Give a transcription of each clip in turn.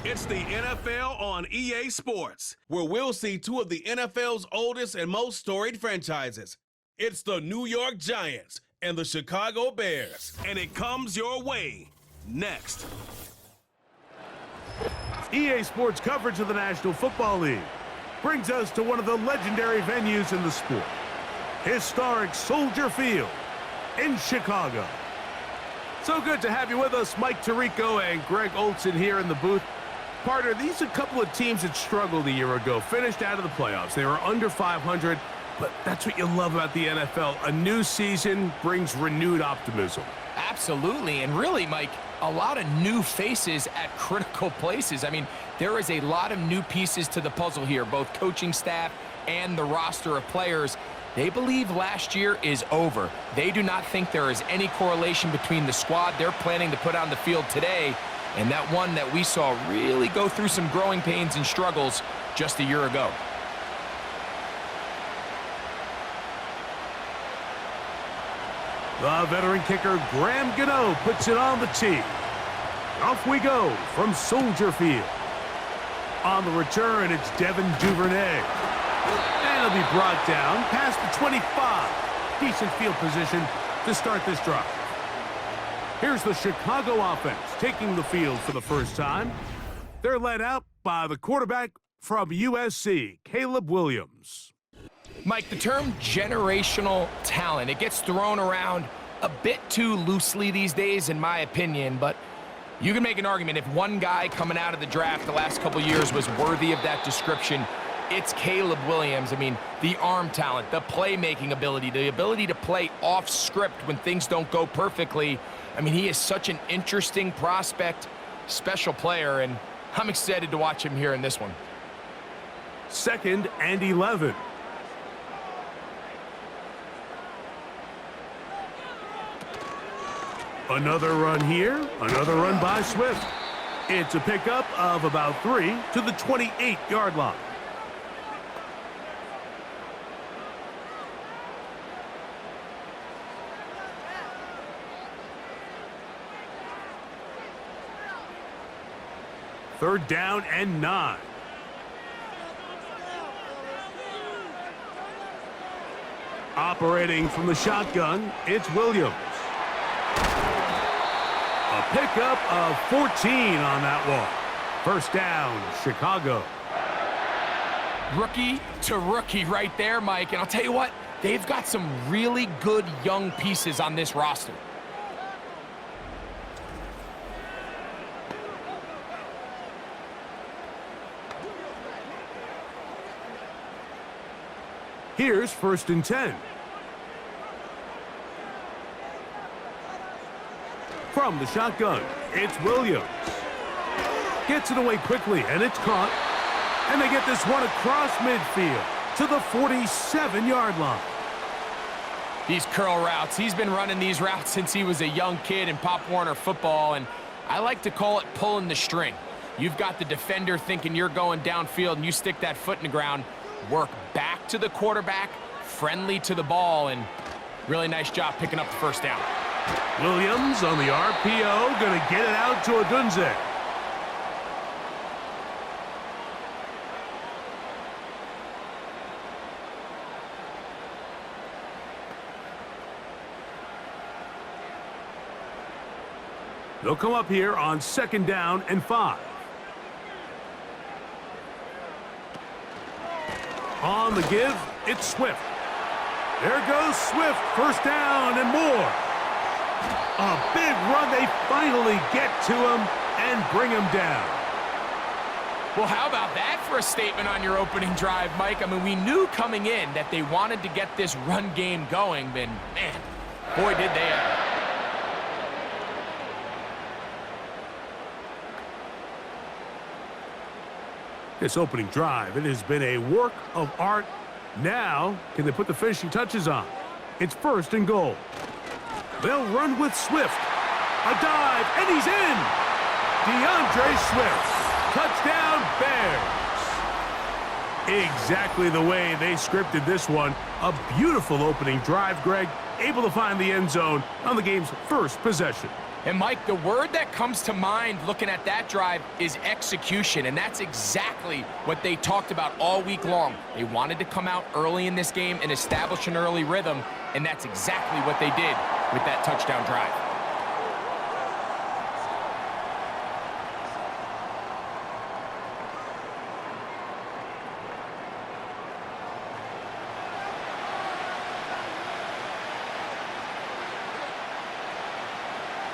It's the NFL on EA Sports, where we'll see two of the NFL's oldest and most storied franchises. It's the New York Giants and the Chicago Bears, and it comes your way next. EA Sports coverage of the National Football League brings us to one of the legendary venues in the sport, historic Soldier Field in Chicago. So good to have you with us, Mike Tirico and Greg Olson here in the booth. Partner, these are a couple of teams that struggled a year ago, finished out of the playoffs. They were under 500, but that's what you love about the NFL. A new season brings renewed optimism. Absolutely, and really, Mike, a lot of new faces at critical places. I mean, there is a lot of new pieces to the puzzle here, both coaching staff and the roster of players. They believe last year is over. They do not think there is any correlation between the squad they're planning to put on the field today and that one that we saw really go through some growing pains and struggles just a year ago. The veteran kicker, Graham Gano, puts it on the tee. Off we go from Soldier Field. On the return, it's Devin Duvernay. And it'll be brought down past the 25. Decent field position to start this drive. Here's the Chicago offense taking the field for the first time. They're led out by the quarterback from USC, Caleb Williams. Mike, the term generational talent, it gets thrown around a bit too loosely these days, in my opinion, but you can make an argument if one guy coming out of the draft the last couple years was worthy of that description, it's Caleb Williams. I mean, the arm talent, the playmaking ability, the ability to play off script when things don't go perfectly. I mean, he is such an interesting prospect, special player, and I'm excited to watch him here in this one. 2nd and 11. Another run here, another run by Swift. It's a pickup of about 3 to the 28-yard line. Third down and 9. Operating from the shotgun, it's Williams. A pickup of 14 on that one. First down, Chicago. Rookie to rookie right there, Mike. And I'll tell you what, they've got some really good young pieces on this roster. Here's 1st and 10. From the shotgun, it's Williams. Gets it away quickly, and it's caught. And they get this one across midfield to the 47-yard line. These curl routes, he's been running these routes since he was a young kid in Pop Warner football, and I like to call it pulling the string. You've got the defender thinking you're going downfield, and you stick that foot in the ground, work back to the quarterback, friendly to the ball, and really nice job picking up the first down. Williams on the RPO, going to get it out to Odunze. They'll come up here on 2nd down and 5. On the give, it's Swift. There goes Swift, first down and more. A big run, they finally get to him and bring him down. Well, how about that for a statement on your opening drive, Mike? I mean, we knew coming in that they wanted to get this run game going, but man, boy, did they ever. This opening drive, it has been a work of art. Now, can they put the finishing touches on? It's 1st and goal. They'll run with Swift. A dive, and he's in! DeAndre Swift. Touchdown, Bears. Exactly the way they scripted this one. A beautiful opening drive, Greg. Able to find the end zone on the game's first possession. And Mike, the word that comes to mind looking at that drive is execution, and that's exactly what they talked about all week long. They wanted to come out early in this game and establish an early rhythm, and that's exactly what they did with that touchdown drive.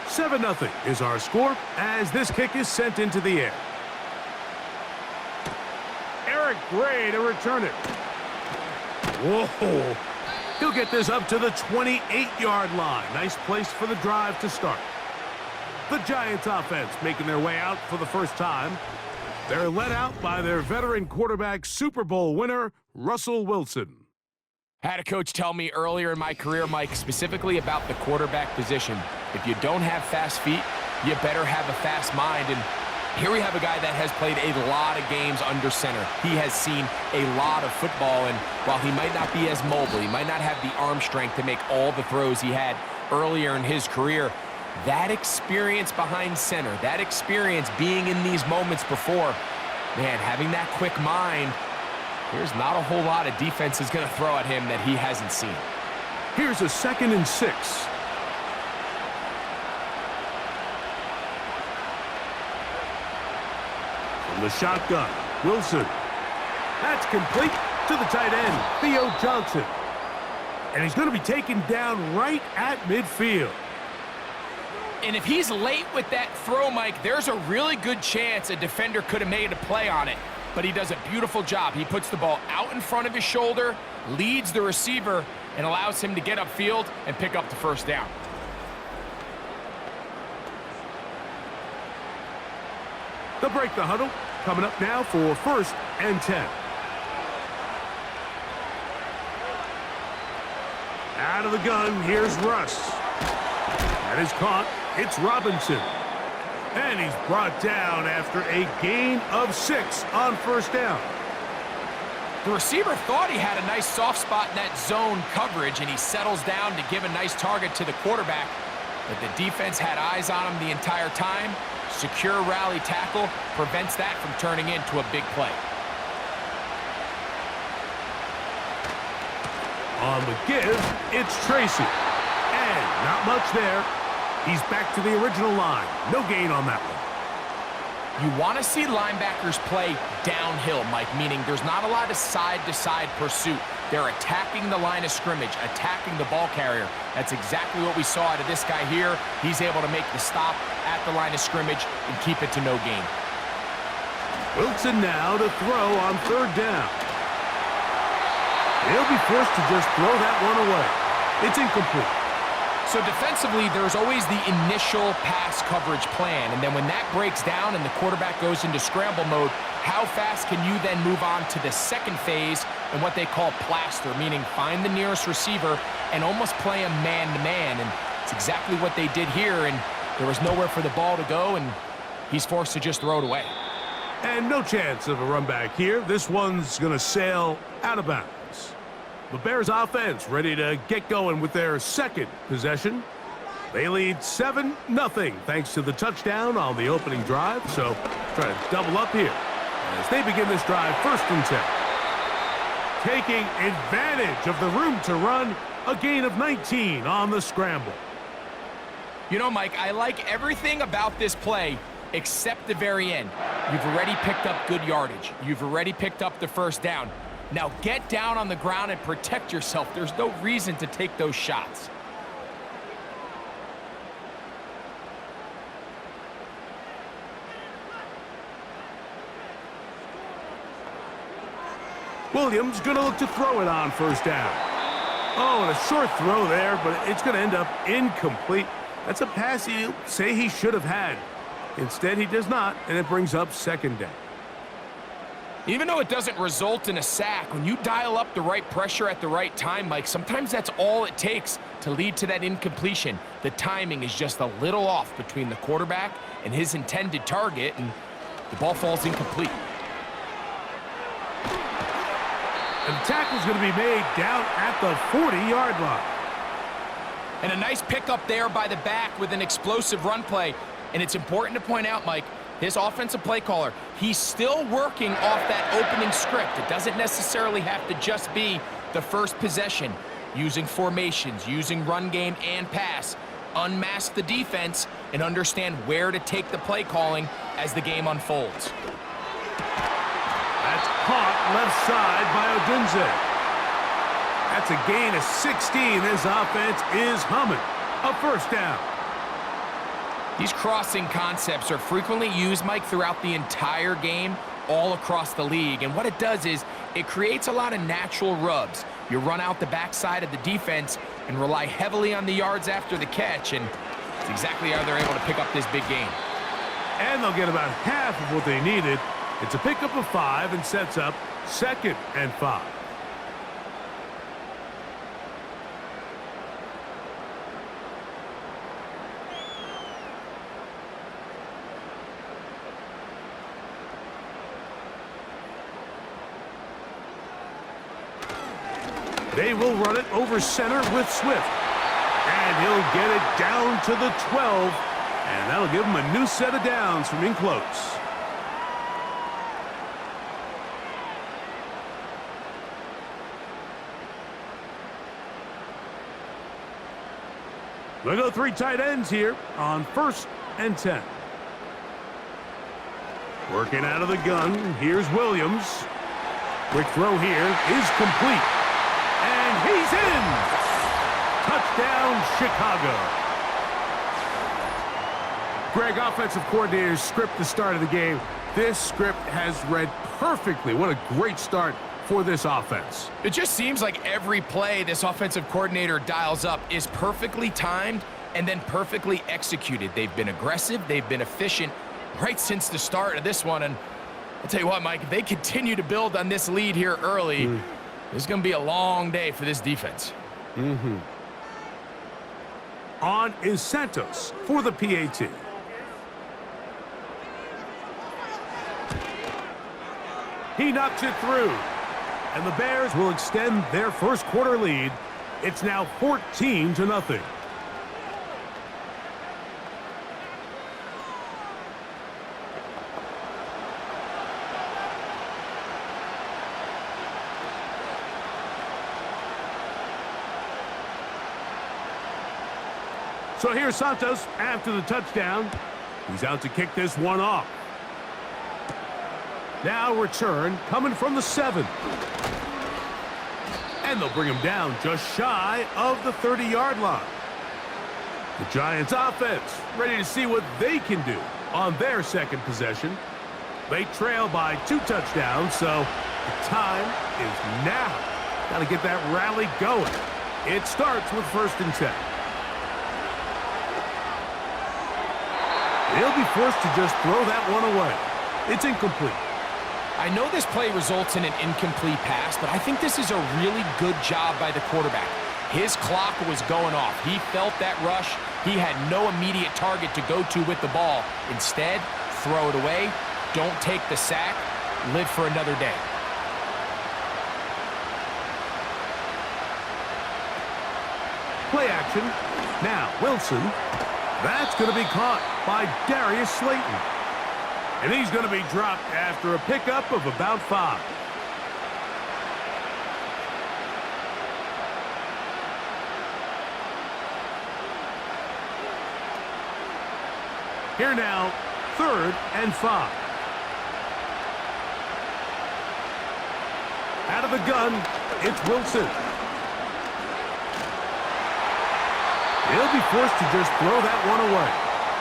Seven 0 is our score as this kick is sent into the air. Eric Gray to return it. Whoa. He'll get this up to the 28-yard line. Nice place for the drive to start. The Giants offense making their way out for the first time. They're led out by their veteran quarterback, Super Bowl winner, Russell Wilson. I had a coach tell me earlier in my career, Mike, specifically about the quarterback position. If you don't have fast feet, you better have a fast mind. And here we have a guy that has played a lot of games under center. He has seen a lot of football, and while he might not be as mobile, he might not have the arm strength to make all the throws he had earlier in his career, that experience behind center, that experience being in these moments before, man, having that quick mind, there's not a whole lot of defense is going to throw at him that he hasn't seen. Here's a 2nd and 6. From the shotgun, Wilson. That's complete to the tight end, Theo Johnson. And he's going to be taken down right at midfield. And if he's late with that throw, Mike, there's a really good chance a defender could have made a play on it. But he does a beautiful job. He puts the ball out in front of his shoulder, leads the receiver, and allows him to get upfield and pick up the first down. They'll break the huddle. Coming up now for 1st and 10. Out of the gun, here's Russ. That is caught. It's Robinson. And he's brought down after a gain of 6 on 1st down. The receiver thought he had a nice soft spot in that zone coverage, and he settles down to give a nice target to the quarterback. But the defense had eyes on him the entire time. Secure rally tackle prevents that from turning into a big play. On the give, it's Tracy. And not much there. He's back to the original line. No gain on that one. You want to see linebackers play downhill, Mike, meaning there's not a lot of side-to-side pursuit. They're attacking the line of scrimmage, attacking the ball carrier. That's exactly what we saw out of this guy here. He's able to make the stop at the line of scrimmage and keep it to no gain. Wilson now to throw on 3rd down. He'll be forced to just throw that one away. It's incomplete. So defensively, there's always the initial pass coverage plan, and then when that breaks down and the quarterback goes into scramble mode, how fast can you then move on to the second phase and what they call plaster, meaning find the nearest receiver and almost play him man-to-man, and it's exactly what they did here, and there was nowhere for the ball to go, and he's forced to just throw it away. And no chance of a run back here. This one's going to sail out of bounds. The Bears offense ready to get going with their 2nd possession. They lead 7-0 thanks to the touchdown on the opening drive. So try to double up here as they begin this drive 1st and 10. Taking advantage of the room to run, a gain of 19 on the scramble. You know, Mike, I like everything about this play except the very end. You've already picked up good yardage. You've already picked up the 1st down. Now get down on the ground and protect yourself. There's no reason to take those shots. Williams going to look to throw it on 1st down. Oh, and a short throw there, but it's going to end up incomplete. That's a pass he'll say he should have had. Instead, he does not, and it brings up 2nd down. Even though it doesn't result in a sack, when you dial up the right pressure at the right time, Mike, sometimes that's all it takes to lead to that incompletion. The timing is just a little off between the quarterback and his intended target, and the ball falls incomplete. And the tackle's going to be made down at the 40-yard line. And a nice pickup there by the back with an explosive run play. And it's important to point out, Mike, his offensive play caller, he's still working off that opening script. It doesn't necessarily have to just be the first possession. Using formations, using run game and pass. Unmask the defense and understand where to take the play calling as the game unfolds. That's caught left side by Odunze. That's a gain of 16. This offense is humming. A first down. These crossing concepts are frequently used, Mike, throughout the entire game, all across the league. And what it does is it creates a lot of natural rubs. You run out the backside of the defense and rely heavily on the yards after the catch, and it's exactly how they're able to pick up this big gain. And they'll get about half of what they needed. It's a pickup of 5 and sets up 2nd and 5. They will run it over center with Swift. And he'll get it down to the 12. And that'll give him a new set of downs from in close. We'll go 3 tight ends here on 1st and 10. Working out of the gun. Here's Williams. Quick throw here is complete. And he's in! Touchdown, Chicago. Greg, offensive coordinator's script the start of the game. This script has read perfectly. What a great start for this offense. It just seems like every play this offensive coordinator dials up is perfectly timed and then perfectly executed. They've been aggressive. They've been efficient right since the start of this one. And I'll tell you what, Mike, if they continue to build on this lead here early, this is going to be a long day for this defense. On is Santos for the PAT. He knocks it through. And the Bears will extend their first quarter lead. It's now 14-0. So here's Santos after the touchdown. He's out to kick this one off. Now return coming from the 7. And they'll bring him down just shy of the 30-yard line. The Giants offense ready to see what they can do on their second possession. They trail by 2 touchdowns, so the time is now. Got to get that rally going. It starts with 1st and 10. He'll be forced to just throw that one away. It's incomplete. I know this play results in an incomplete pass, but I think this is a really good job by the quarterback. His clock was going off. He felt that rush. He had no immediate target to go to with the ball. Instead, throw it away. Don't take the sack. Live for another day. Play action. Now, Wilson. That's going to be caught by Darius Slayton. And he's going to be dropped after a pickup of about 5. Here now, 3rd and 5. Out of the gun, it's Wilson. He'll be forced to just throw that one away.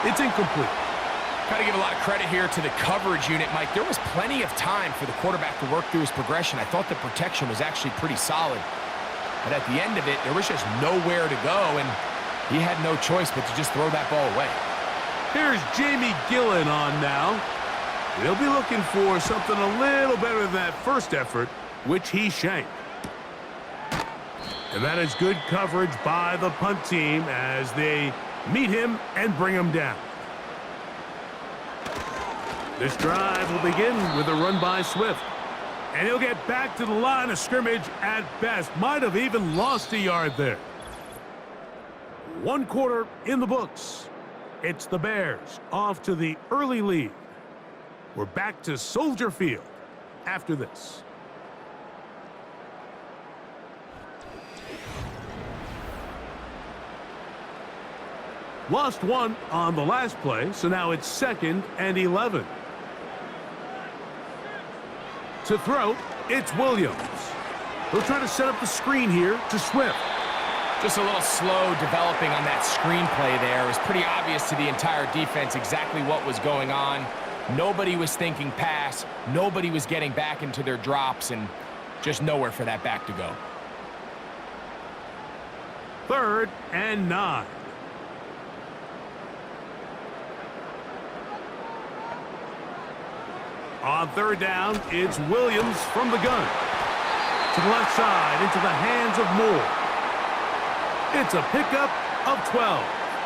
It's incomplete. Got to give a lot of credit here to the coverage unit, Mike. There was plenty of time for the quarterback to work through his progression. I thought the protection was actually pretty solid. But at the end of it, there was just nowhere to go, and he had no choice but to just throw that ball away. Here's Jamie Gillen on now. He'll be looking for something a little better than that first effort, which he shanked. And that is good coverage by the punt team as they meet him and bring him down. This drive will begin with a run by Swift. And he'll get back to the line of scrimmage at best. Might have even lost a yard there. One quarter in the books. It's the Bears off to the early lead. We're back to Soldier Field after this. Lost one on the last play, so now it's 2nd and 11. To throw, it's Williams. He'll try to set up the screen here to Swift. Just a little slow developing on that screenplay there. It was pretty obvious to the entire defense exactly what was going on. Nobody was thinking pass. Nobody was getting back into their drops, and just nowhere for that back to go. 3rd and 9. On 3rd down, it's Williams from the gun. To the left side, into the hands of Moore. It's a pickup of 12.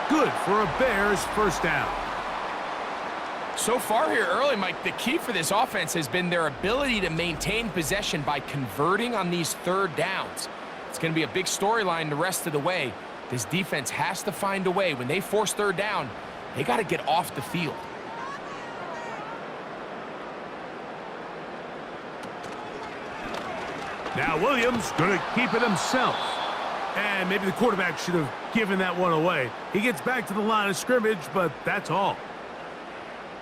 Good for a Bears first down. So far here early, Mike, the key for this offense has been their ability to maintain possession by converting on these 3rd downs. It's going to be a big storyline the rest of the way. This defense has to find a way. When they force 3rd down, they got to get off the field. Now Williams going to keep it himself. And maybe the quarterback should have given that one away. He gets back to the line of scrimmage, but that's all.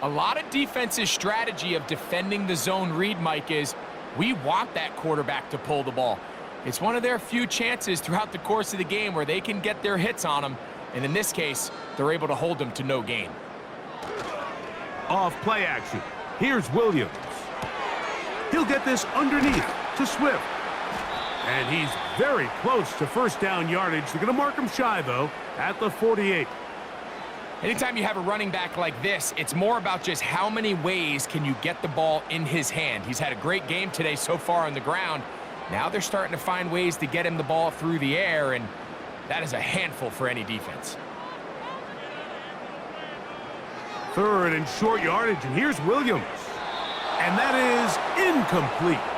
A lot of defense's strategy of defending the zone read, Mike, is we want that quarterback to pull the ball. It's one of their few chances throughout the course of the game where they can get their hits on them. And in this case, they're able to hold them to no gain. Off play action. Here's Williams. He'll get this underneath to Swift. And he's very close to first down yardage. They're going to mark him shy, though, at the 48. Anytime you have a running back like this, it's more about just how many ways can you get the ball in his hand. He's had a great game today so far on the ground. Now they're starting to find ways to get him the ball through the air, and that is a handful for any defense. 3rd and short yardage, and here's Williams. And that is incomplete.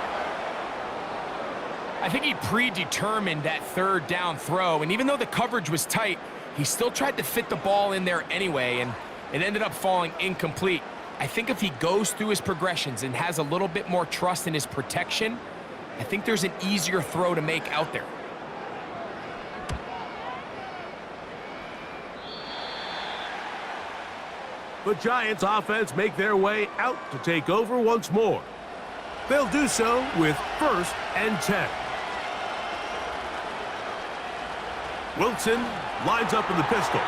I think he predetermined that 3rd down throw, and even though the coverage was tight, he still tried to fit the ball in there anyway, and it ended up falling incomplete. I think if he goes through his progressions and has a little bit more trust in his protection, I think there's an easier throw to make out there. The Giants offense make their way out to take over once more. They'll do so with 1st and 10. Wilson lines up in the pistol.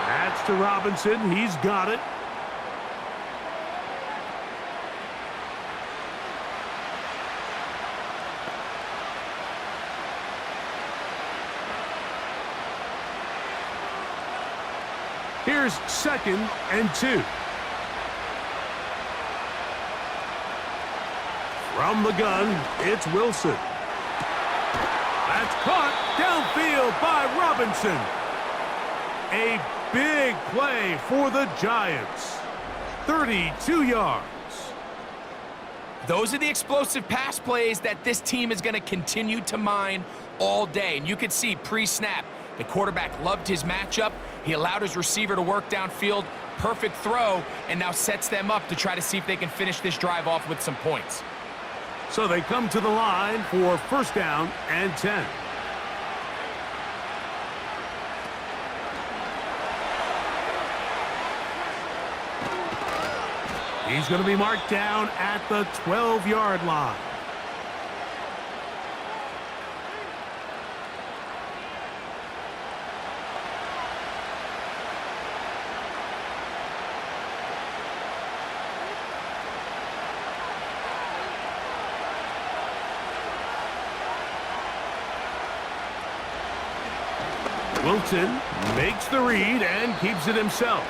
That's to Robinson. He's got it. Here's 2nd and 2. From the gun, it's Wilson. That's caught downfield by Robinson. A big play for the Giants. 32 yards. Those are the explosive pass plays that this team is going to continue to mine all day. And you can see pre-snap, the quarterback loved his matchup. He allowed his receiver to work downfield. Perfect throw, and now sets them up to try to see if they can finish this drive off with some points. So they come to the line for 1st down and 10. He's going to be marked down at the 12-yard line. Wilson makes the read and keeps it himself.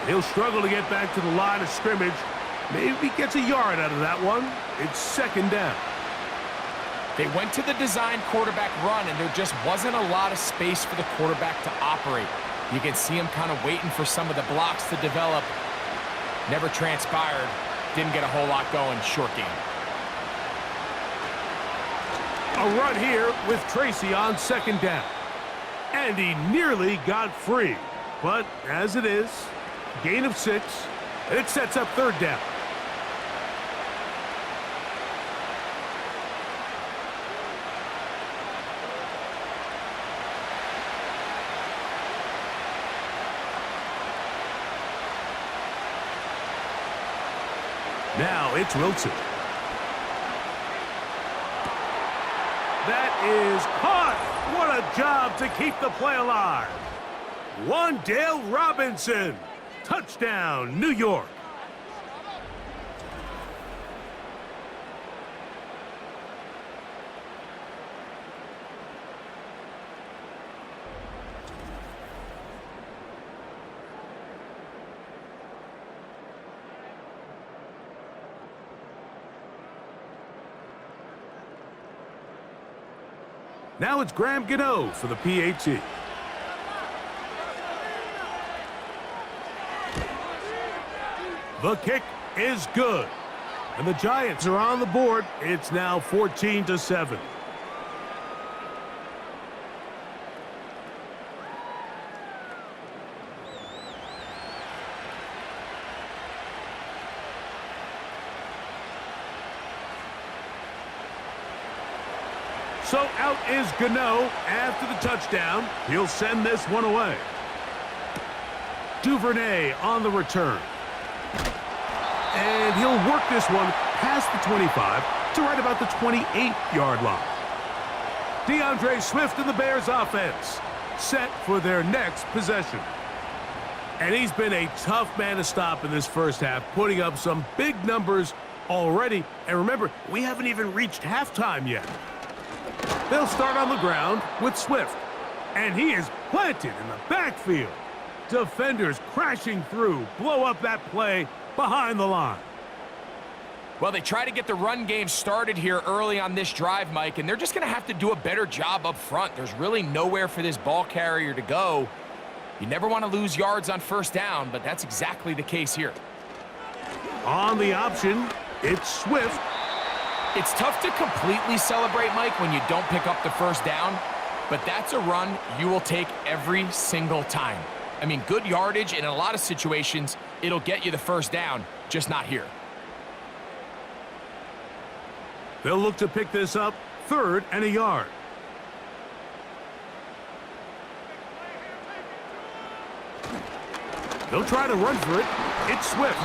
He'll struggle to get back to the line of scrimmage. Maybe gets a yard out of that one. It's 2nd down. They went to the design quarterback run, and there just wasn't a lot of space for the quarterback to operate. You can see him kind of waiting for some of the blocks to develop. Never transpired. Didn't get a whole lot going. Short game. A run here with Tracy on 2nd down. And he nearly got free. But as it is, gain of 6, and it sets up third down. Now it's Wilson. That is caught. What a job to keep the play alive. Wan'Dale Robinson. Touchdown, New York. Now it's Graham Gano for the PAT. The kick is good. And the Giants are on the board. It's now 14-7. So out is Gano after the touchdown. He'll send this one away. Duvernay on the return. And he'll work this one past the 25 to right about the 28-yard line. DeAndre Swift and the Bears offense set for their next possession. And he's been a tough man to stop in this first half, putting up some big numbers already. And remember, we haven't even reached halftime yet. They'll start on the ground with Swift. And he is planted in the backfield. Defenders crashing through, blow up that play behind the line. Well, they try to get the run game started here early on this drive, Mike, and they're just going to have to do a better job up front. There's really nowhere for this ball carrier to go. You never want to lose yards on first down, but that's exactly the case here. On the option, it's Swift. It's tough to completely celebrate, Mike, when you don't pick up the first down, but that's a run you will take every single time. I mean, good yardage, and in a lot of situations, it'll get you the first down, just not here. They'll look to pick this up, 3rd and a yard. They'll try to run for it. It's Swift.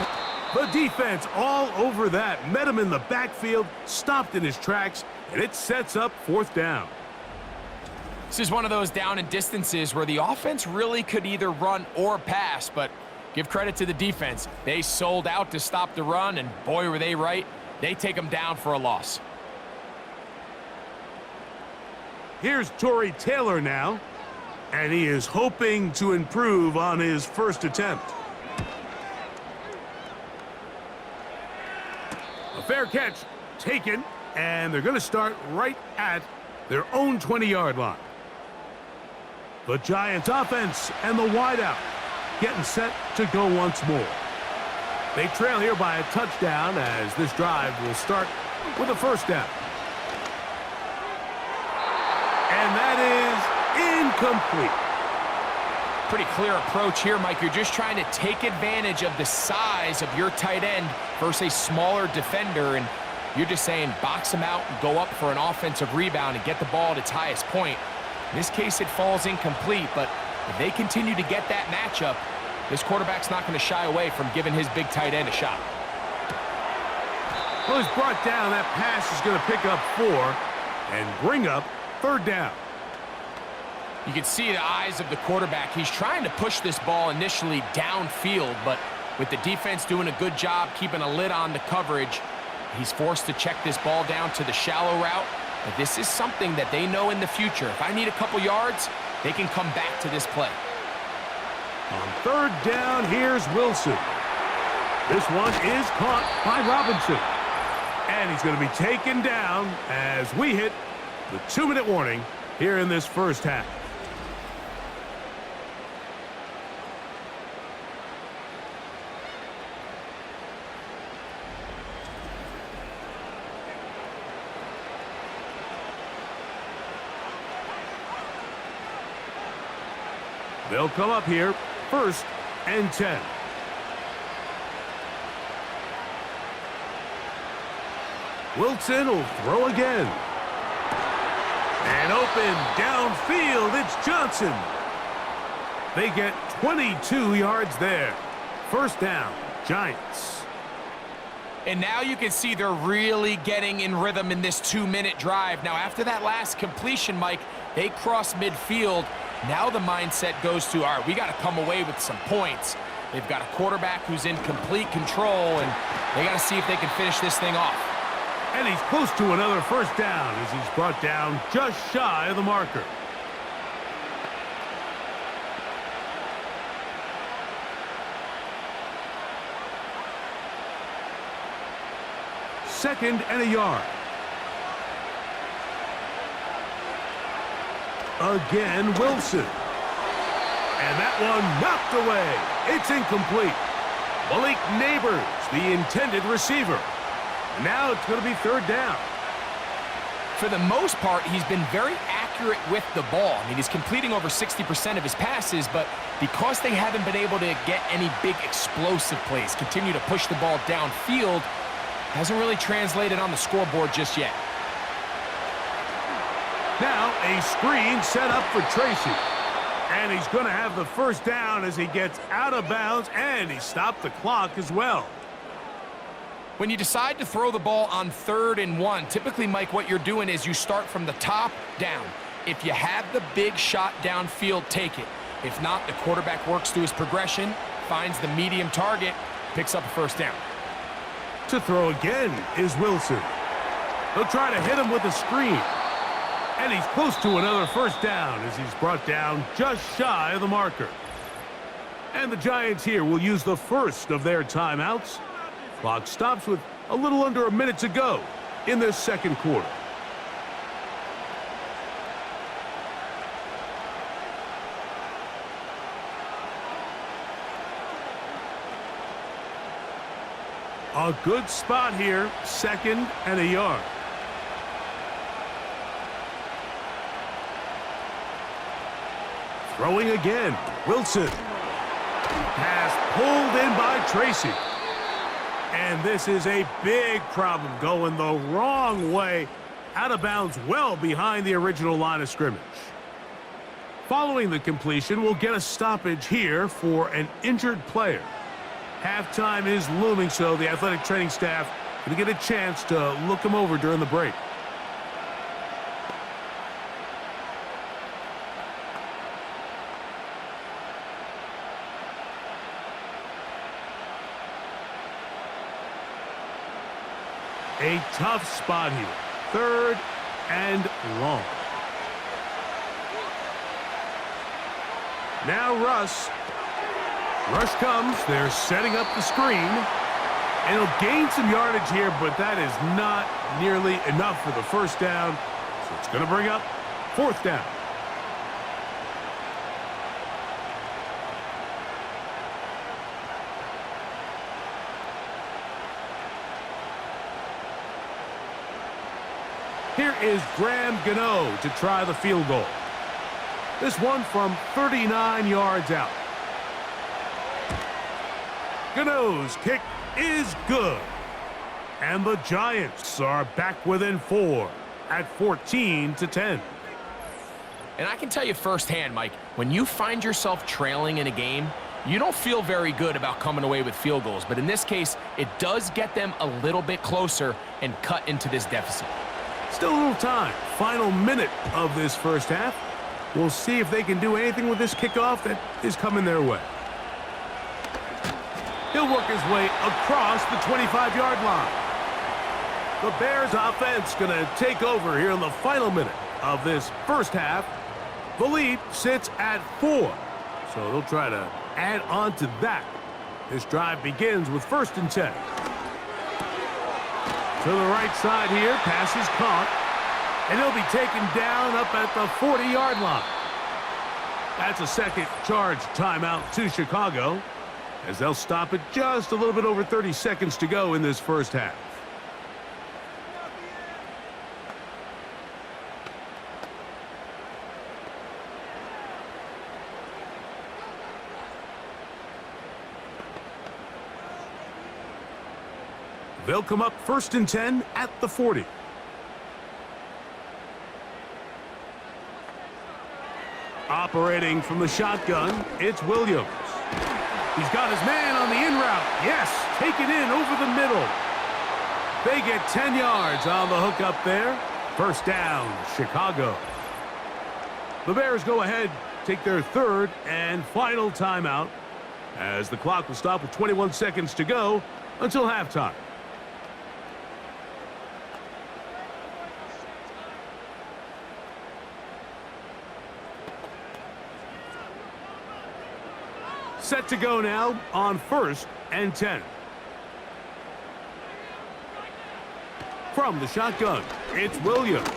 The defense all over that. Met him in the backfield, stopped in his tracks, and it sets up 4th down. This is one of those down and distances where the offense really could either run or pass, but give credit to the defense. They sold out to stop the run, and boy, were they right. They take them down for a loss. Here's Torrey Taylor now, and he is hoping to improve on his first attempt. A fair catch taken, and they're going to start right at their own 20-yard line. The Giants offense and the wideout getting set to go once more. They trail here by a touchdown as this drive will start with a first down. And that is incomplete. Pretty clear approach here, Mike. You're just trying to take advantage of the size of your tight end versus a smaller defender, and you're just saying box him out and go up for an offensive rebound and get the ball at its highest point. In this case, it falls incomplete, but if they continue to get that matchup, this quarterback's not going to shy away from giving his big tight end a shot. Well, he's brought down. That pass is going to pick up 4 and bring up 3rd down. You can see the eyes of the quarterback. He's trying to push this ball initially downfield, but with the defense doing a good job keeping a lid on the coverage, he's forced to check this ball down to the shallow route. But this is something that they know in the future. If I need a couple yards, they can come back to this play. On 3rd down, here's Wilson. This one is caught by Robinson. And he's going to be taken down as we hit the 2-minute warning here in this first half. They'll come up here, 1st and 10. Wilson will throw again. And open downfield, it's Johnson. They get 22 yards there. 1st down, Giants. And now you can see they're really getting in rhythm in this 2-minute drive. Now, after that last completion, Mike, they cross midfield. Now the mindset goes to, all right, we got to come away with some points. They've got a quarterback who's in complete control, and they got to see if they can finish this thing off. And he's close to another 1st down as he's brought down just shy of the marker. Second and a yard. Again, Wilson. And that one knocked away. It's incomplete. Malik Neighbors, the intended receiver. Now it's going to be 3rd down. For the most part, he's been very accurate with the ball. I mean, he's completing over 60% of his passes, but because they haven't been able to get any big explosive plays, continue to push the ball downfield, hasn't really translated on the scoreboard just yet. Now a screen set up for Tracy. And he's going to have the 1st down as he gets out of bounds, and he stopped the clock as well. When you decide to throw the ball on 3rd and 1, typically, Mike, what you're doing is you start from the top down. If you have the big shot downfield, take it. If not, the quarterback works through his progression, finds the medium target, picks up a 1st down. To throw again is Wilson. They'll try to hit him with a screen. And he's close to another 1st down as he's brought down just shy of the marker. And the Giants here will use the 1st of their timeouts. Clock stops with a little under a minute to go in this 2nd quarter. A good spot here, 2nd and a yard. Throwing again, Wilson. Pass pulled in by Tracy. And this is a big problem going the wrong way. Out of bounds well behind the original line of scrimmage. Following the completion, we'll get a stoppage here for an injured player. Halftime is looming, so the athletic training staff going to get a chance to look him over during the break. A tough spot here. 3rd and long. Now Russ. Rush comes. They're setting up the screen. And he'll gain some yardage here, but that is not nearly enough for the 1st down. So it's going to bring up 4th down. Here is Graham Gano to try the field goal. This one from 39 yards out. Gano's kick is good. And the Giants are back within 4 at 14-10. And I can tell you firsthand, Mike, when you find yourself trailing in a game, you don't feel very good about coming away with field goals. But in this case, it does get them a little bit closer and cut into this deficit. Still a little time. Final minute of this 1st half. We'll see if they can do anything with this kickoff that is coming their way. He'll work his way across the 25-yard line. The Bears offense going to take over here in the final minute of this 1st half. The lead sits at 4, so they'll try to add on to that. This drive begins with 1st and 10. To the right side here, pass is caught, and he'll be taken down up at the 40-yard line. That's a 2nd charge timeout to Chicago, as they'll stop it just a little bit over 30 seconds to go in this 1st half. They'll come up 1st and 10 at the 40. Operating from the shotgun, it's Williams. He's got his man on the in route. Yes, take it in over the middle. They get 10 yards on the hook up there. First down, Chicago. The Bears go ahead, take their 3rd and final timeout as the clock will stop with 21 seconds to go until halftime. Set to go now on 1st and 10. From the shotgun, it's Williams.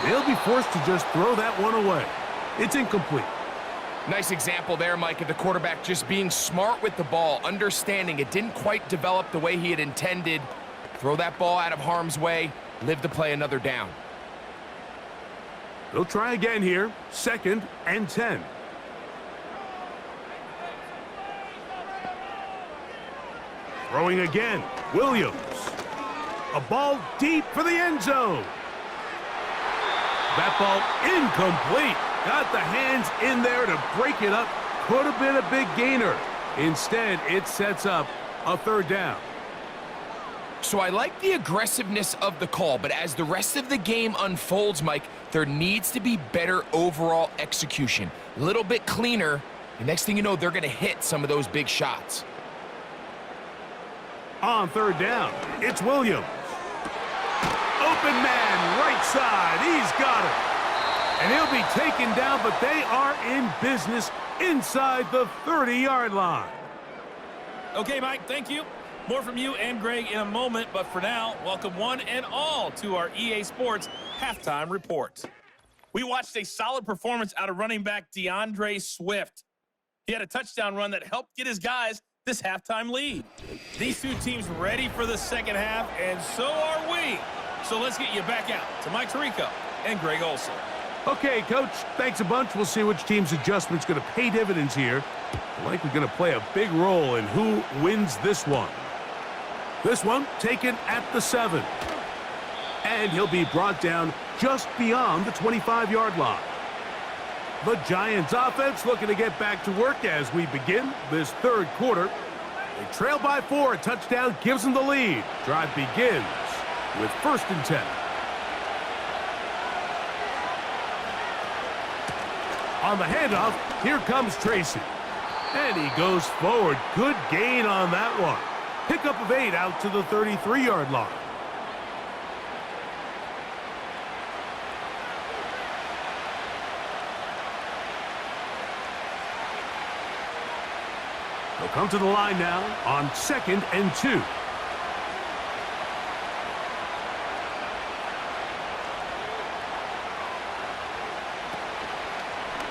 They'll be forced to just throw that one away. It's incomplete. Nice example there, Mike, of the quarterback just being smart with the ball, understanding it didn't quite develop the way he had intended. Throw that ball out of harm's way, live to play another down. They'll try again here, 2nd and 10. Throwing again, Williams. A ball deep for the end zone. That ball incomplete. Got the hands in there to break it up. Could have been a big gainer. Instead, it sets up a 3rd down. So I like the aggressiveness of the call, but as the rest of the game unfolds, Mike, there needs to be better overall execution. A little bit cleaner. The next thing you know, they're going to hit some of those big shots. On 3rd down, it's Williams. Open man, right side. He's got it. And he'll be taken down, but they are in business inside the 30-yard line. Okay, Mike, thank you. More from you and Greg in a moment, but for now, welcome one and all to our EA Sports Halftime Report. We watched a solid performance out of running back DeAndre Swift. He had a touchdown run that helped get his guys this halftime lead. These two teams ready for the second half, and so are we. So let's get you back out to Mike Tirico and Greg Olson. Okay, Coach, thanks a bunch. We'll see which team's adjustment's going to pay dividends here. Likely going to play a big role in who wins this one. This one taken at the 7. And he'll be brought down just beyond the 25-yard line. The Giants offense looking to get back to work as we begin this 3rd quarter. They trail by 4. A touchdown gives them the lead. Drive begins with 1st and 10. On the handoff, here comes Tracy. And he goes forward. Good gain on that one. Pickup of 8 out to the 33-yard line. They'll come to the line now on 2nd and 2.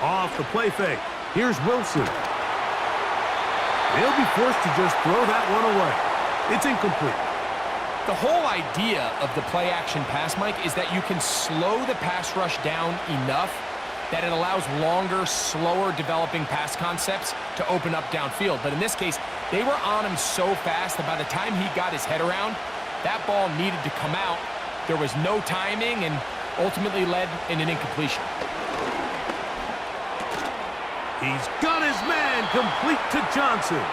Off the play fake. Here's Wilson. They'll be forced to just throw that one away. It's incomplete. The whole idea of the play-action pass, Mike, is that you can slow the pass rush down enough that it allows longer, slower developing pass concepts to open up downfield. But in this case, they were on him so fast that by the time he got his head around, that ball needed to come out. There was no timing and ultimately led in an incompletion. He's got his man complete to Johnson.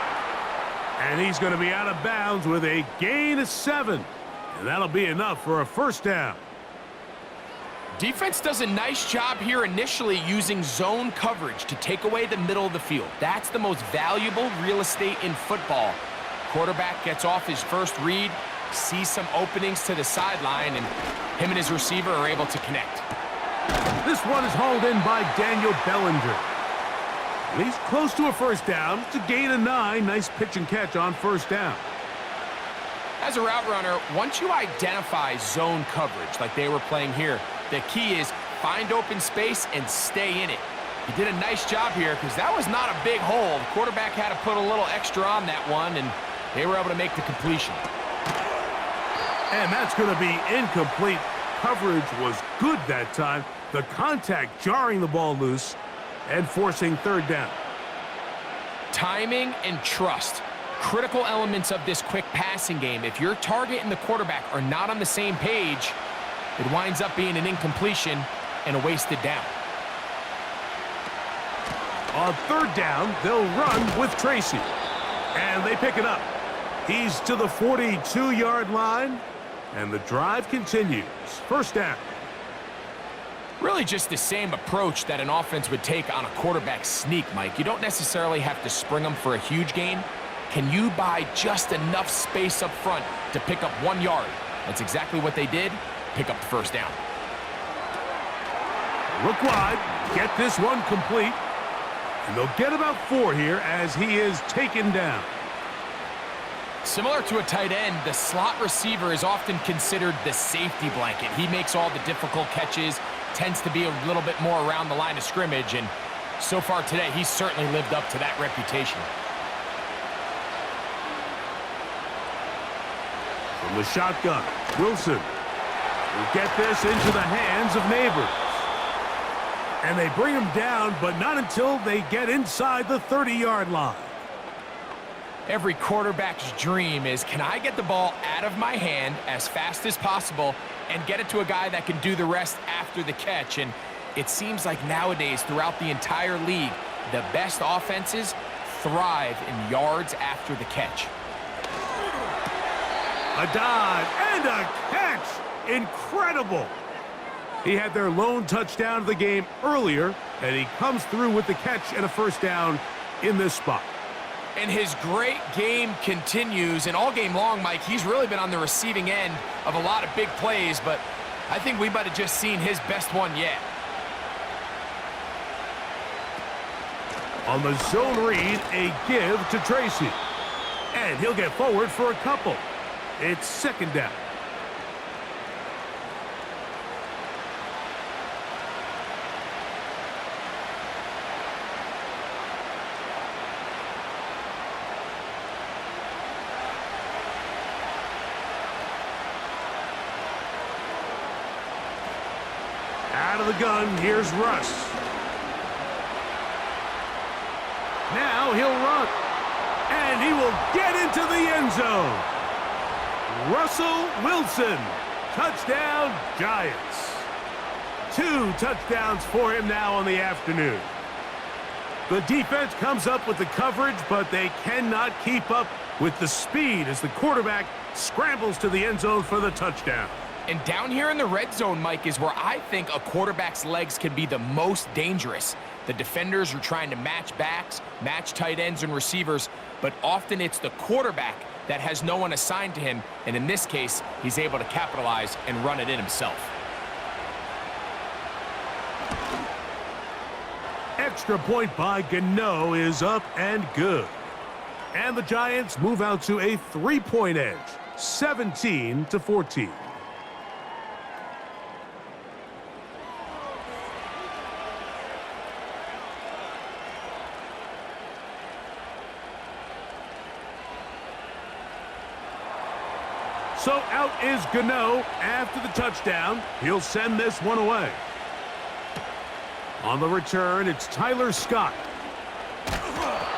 And he's going to be out of bounds with a gain of 7. And that'll be enough for a 1st down. Defense does a nice job here initially using zone coverage to take away the middle of the field. That's the most valuable real estate in football. Quarterback gets off his first read, sees some openings to the sideline, and him and his receiver are able to connect. This one is hauled in by Daniel Bellinger. He's close to a 1st down. It's a gain of 9. Nice pitch and catch on 1st down. As a route runner, once you identify zone coverage like they were playing here, the key is find open space and stay in it. He did a nice job here because that was not a big hole. The quarterback had to put a little extra on that one, and they were able to make the completion. And that's going to be incomplete. Coverage was good that time. The contact jarring the ball loose and forcing 3rd down. Timing and trust. Critical elements of this quick passing game. If your target and the quarterback are not on the same page, it winds up being an incompletion and a wasted down. On third down, they'll run with Tracy. And they pick it up. He's to the 42-yard line, and the drive continues. First down. Really just the same approach that an offense would take on a quarterback sneak, Mike. You don't necessarily have to spring them for a huge gain. Can you buy just enough space up front to pick up 1 yard? That's exactly what they did. Pick up the first down. Look wide. Get this one complete. And they'll get about 4 here as he is taken down. Similar to a tight end, the slot receiver is often considered the safety blanket. He makes all the difficult catches, tends to be a little bit more around the line of scrimmage, and so far today, he's certainly lived up to that reputation. From the shotgun, Wilson will get this into the hands of Neighbors. And they bring him down, but not until they get inside the 30-yard line. Every quarterback's dream is, can I get the ball out of my hand as fast as possible and get it to a guy that can do the rest after the catch? And it seems like nowadays, throughout the entire league, the best offenses thrive in yards after the catch. A dive and a catch. Incredible. He had their lone touchdown of the game earlier, and he comes through with the catch and a first down in this spot. And his great game continues, and all game long, Mike, he's really been on the receiving end of a lot of big plays, but I think we might have just seen his best one yet. On the zone read, a give to Tracy. And he'll get forward for a couple. It's second down. Out of the gun, here's Russ. Now he'll run. And he will get into the end zone. Russell Wilson. Touchdown, Giants. 2 touchdowns for him now on the afternoon. The defense comes up with the coverage, but they cannot keep up with the speed as the quarterback scrambles to the end zone for the touchdown. And down here in the red zone, Mike, is where I think a quarterback's legs can be the most dangerous. The defenders are trying to match backs, match tight ends and receivers, but often it's the quarterback that has no one assigned to him, and in this case, he's able to capitalize and run it in himself. Extra point by Gano is up and good. And the Giants move out to a 3-point edge, 17-14. So out is Gano after the touchdown. He'll send this one away. On the return, it's Tyler Scott.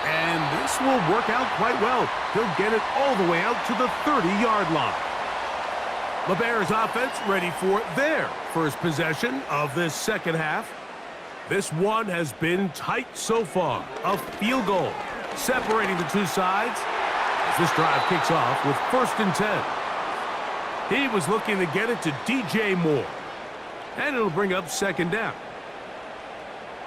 And this will work out quite well. He'll get it all the way out to the 30-yard line. The Bears offense ready for their first possession of this second half. This one has been tight so far. A field goal separating the two sides as this drive kicks off with 1st and 10. He was looking to get it to DJ Moore. And it'll bring up second down.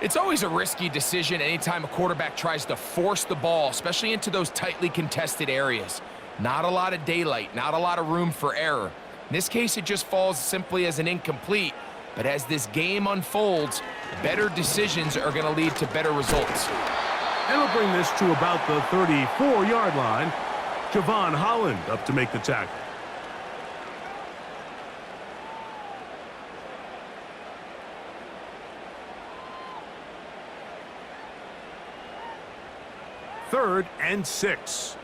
It's always a risky decision anytime a quarterback tries to force the ball, especially into those tightly contested areas. Not a lot of daylight, not a lot of room for error. In this case, it just falls simply as an incomplete. But as this game unfolds, better decisions are going to lead to better results. And we'll bring this to about the 34-yard line. Javon Holland up to make the tackle. Third and 6.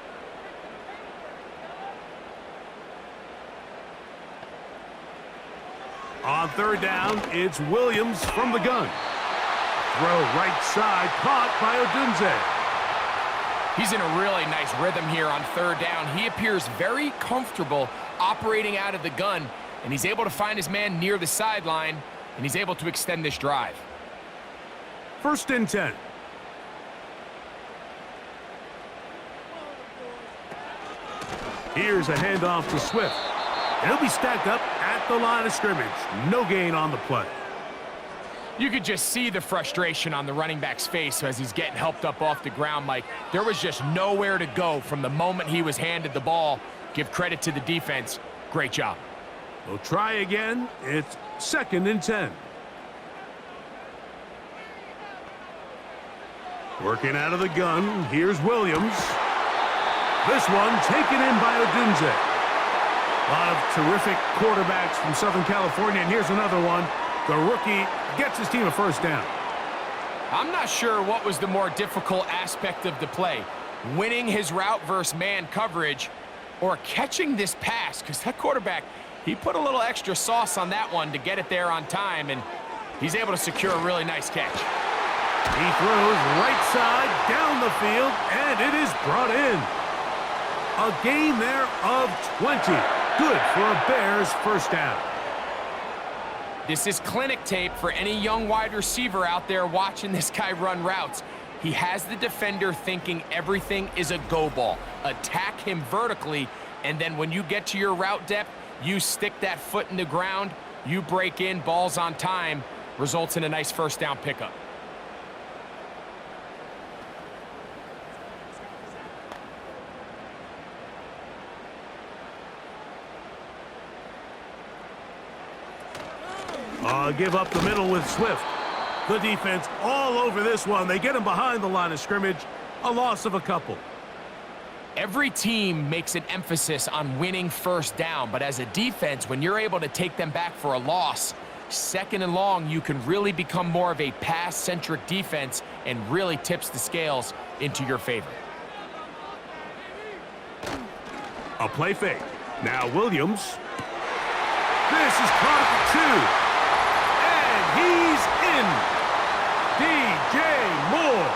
On third down, it's Williams from the gun. Throw right side, caught by Odunze. He's in a really nice rhythm here on third down. He appears very comfortable operating out of the gun, and he's able to find his man near the sideline, and he's able to extend this drive. 1st and 10. Here's a handoff to Swift. And he'll be stacked up at the line of scrimmage. No gain on the play. You could just see the frustration on the running back's face as he's getting helped up off the ground, Mike. There was just nowhere to go from the moment he was handed the ball. Give credit to the defense. Great job. We'll try again. It's 2nd and 10. Working out of the gun. Here's Williams. This one taken in by Odunze. A lot of terrific quarterbacks from Southern California, and here's another one. The rookie gets his team a 1st down. I'm not sure what was the more difficult aspect of the play, winning his route versus man coverage or catching this pass, because that quarterback, he put a little extra sauce on that one to get it there on time, and he's able to secure a really nice catch. He throws right side down the field, and it is brought in. A gain there of 20. Good for a Bears 1st down. This is clinic tape for any young wide receiver out there watching this guy run routes. He has the defender thinking everything is a go ball. Attack him vertically, and then when you get to your route depth, you stick that foot in the ground, you break in, balls on time, results in a nice 1st down pickup. Give up the middle with Swift. The defense all over this one. They get him behind the line of scrimmage. A loss of a couple. Every team makes an emphasis on winning 1st down, but as a defense, when you're able to take them back for a loss, 2nd and long, you can really become more of a pass-centric defense and really tips the scales into your favor. A play fake. Now Williams. This is caught at 2. He's in. DJ Moore.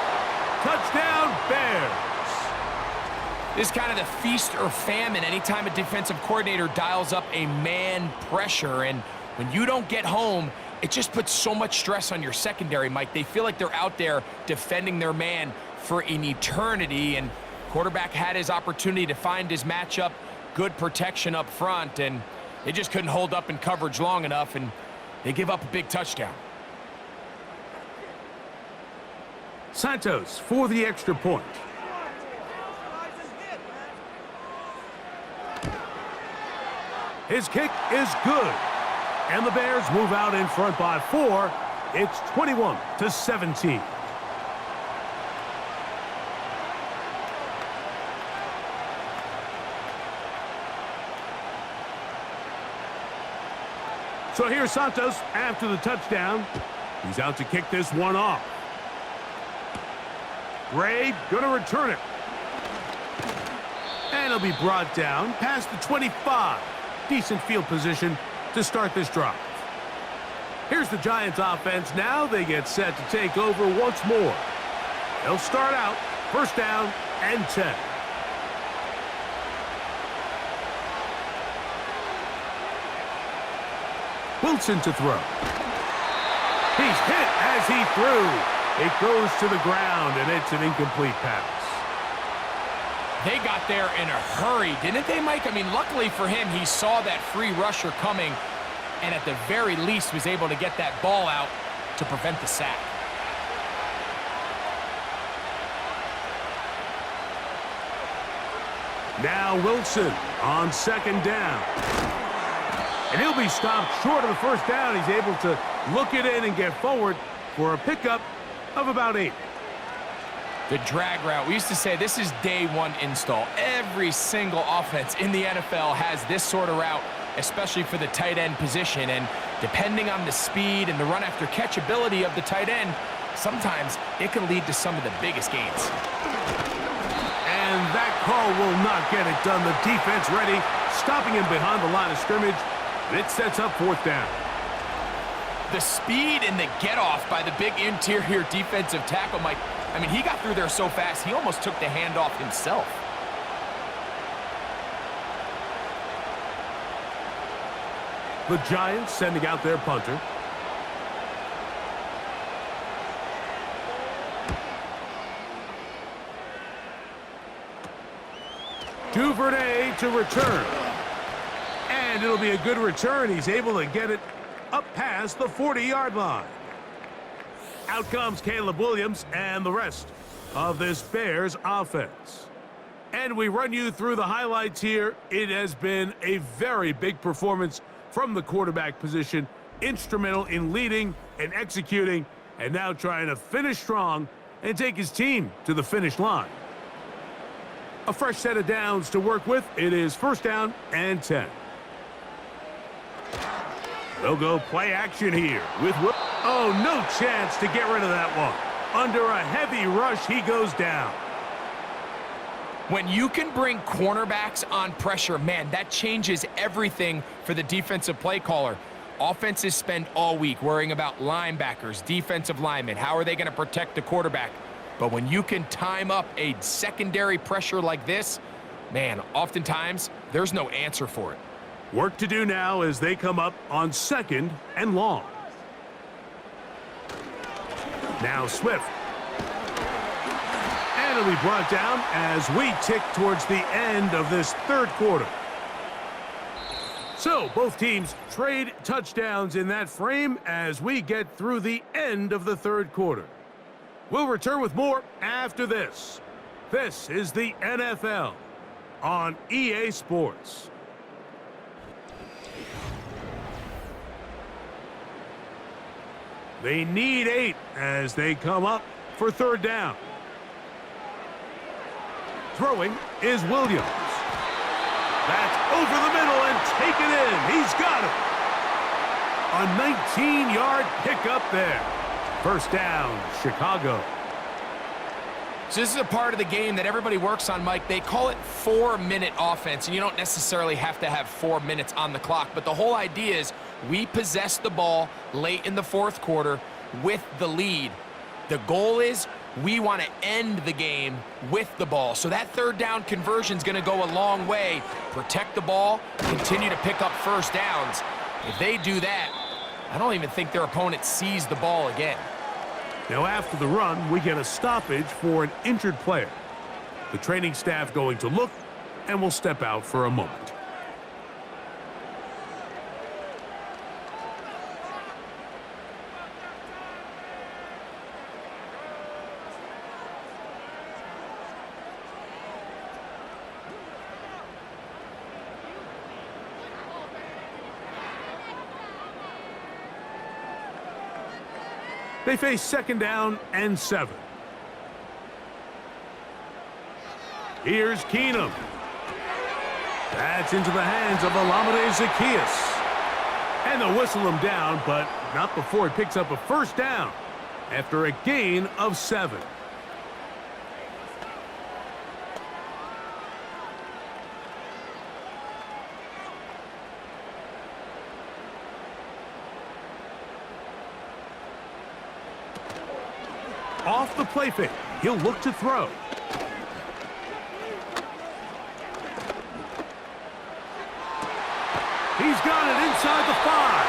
Touchdown, Bears. This is kind of the feast or famine anytime a defensive coordinator dials up a man pressure. And when you don't get home, it just puts so much stress on your secondary, Mike. They feel like they're out there defending their man for an eternity. And quarterback had his opportunity to find his matchup. Good protection up front. And they just couldn't hold up in coverage long enough. And they give up a big touchdown. Santos for the extra point. His kick is good. And the Bears move out in front by 4. It's 21-17. So here's Santos after the touchdown. He's out to kick this one off. Gray gonna return it. And he'll be brought down past the 25. Decent field position to start this drive. Here's the Giants offense. Now they get set to take over once more. They'll start out 1st down and 10. Wilson to throw. He's hit as he threw. It goes to the ground, and it's an incomplete pass. They got there in a hurry, didn't they, Mike? I mean, luckily for him, he saw that free rusher coming, and at the very least was able to get that ball out to prevent the sack. Now Wilson on 2nd down. And he'll be stopped short of the 1st down. He's able to look it in and get forward for a pickup of about 8. The drag route. We used to say this is day one install. Every single offense in the NFL has this sort of route, especially for the tight end position. And depending on the speed and the run after catch ability of the tight end, sometimes it can lead to some of the biggest gains. And that call will not get it done. The defense ready, stopping him behind the line of scrimmage. It sets up 4th down. The speed and the get-off by the big interior defensive tackle, Mike, I mean, he got through there so fast, he almost took the handoff himself. The Giants sending out their punter. Duvernay to return. And it'll be a good return. He's able to get it up past the 40-yard line. Out comes Caleb Williams and the rest of this Bears offense. And we run you through the highlights here. It has been a very big performance from the quarterback position, instrumental in leading and executing, and now trying to finish strong and take his team to the finish line. A fresh set of downs to work with. It is 1st down and 10. They'll go play action here with... Oh, no chance to get rid of that one. Under a heavy rush, he goes down. When you can bring cornerbacks on pressure, man, that changes everything for the defensive play caller. Offenses spend all week worrying about linebackers, defensive linemen. How are they going to protect the quarterback? But when you can time up a secondary pressure like this, man, oftentimes there's no answer for it. Work to do now as they come up on 2nd and long. Now Swift. And it'll be brought down as we tick towards the end of this 3rd quarter. So both teams trade touchdowns in that frame as we get through the end of the 3rd quarter. We'll return with more after this. This is the NFL on EA Sports. They need 8 as they come up for 3rd down. Throwing is Williams. That's over the middle and taken in. He's got it. A 19-yard pickup there. 1st down, Chicago. So this is a part of the game that everybody works on, Mike. They call it 4-minute offense, and you don't necessarily have to have 4 minutes on the clock. But the whole idea is we possess the ball late in the 4th quarter with the lead. The goal is we want to end the game with the ball. So that 3rd down conversion is going to go a long way. Protect the ball, continue to pick up 1st downs. If they do that, I don't even think their opponent sees the ball again. Now after the run, we get a stoppage for an injured player. The training staff going to look and will step out for a moment. They face 2nd down and 7. Here's Keenum. That's into the hands of Olamide Zaccheaus. And they'll whistle him down, but not before he picks up a 1st down after a gain of 7. Off the play fake, he'll look to throw. He's got it inside the 5.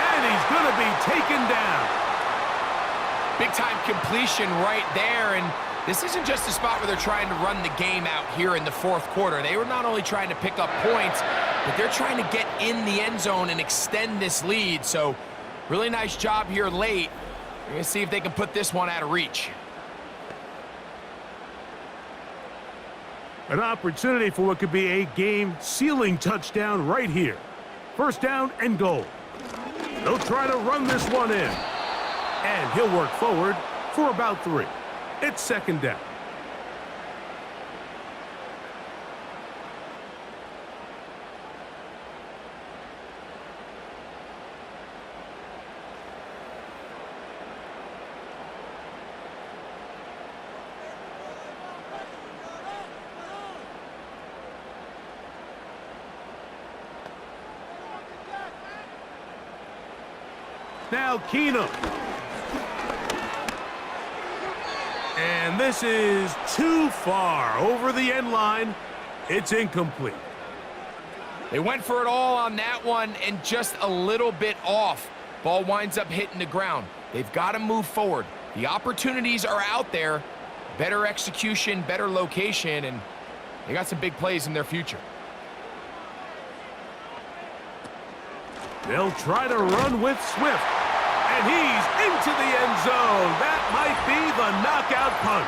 And he's going to be taken down. Big-time completion right there, and this isn't just a spot where they're trying to run the game out here in the 4th quarter. They were not only trying to pick up points, but they're trying to get in the end zone and extend this lead. So really nice job here late. We're going to see if they can put this one out of reach. An opportunity for what could be a game-sealing touchdown right here. 1st down and goal. They'll try to run this one in. And he'll work forward for about 3. It's 2nd down. Now Keenum. And this is too far over the end line. It's incomplete. They went for it all on that one and just a little bit off. Ball winds up hitting the ground. They've got to move forward. The opportunities are out there. Better execution, better location, and they got some big plays in their future. They'll try to run with Swift. And he's into the end zone. That might be the knockout punch.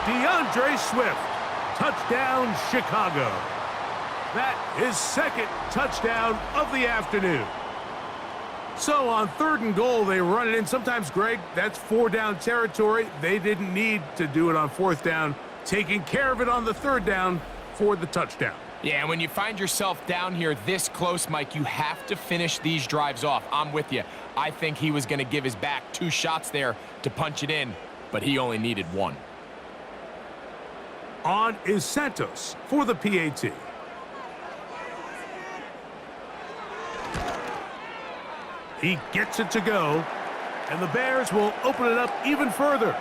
DeAndre Swift, touchdown Chicago. That is second touchdown of the afternoon. So on 3rd and goal, they run it in. Sometimes, Greg, that's 4-down territory. They didn't need to do it on 4th down. Taking care of it on the 3rd down for the touchdown. Yeah, and when you find yourself down here this close, Mike, you have to finish these drives off. I'm with you. I think he was going to give his back 2 shots there to punch it in, but he only needed 1. On is Santos for the PAT. He gets it to go, and the Bears will open it up even further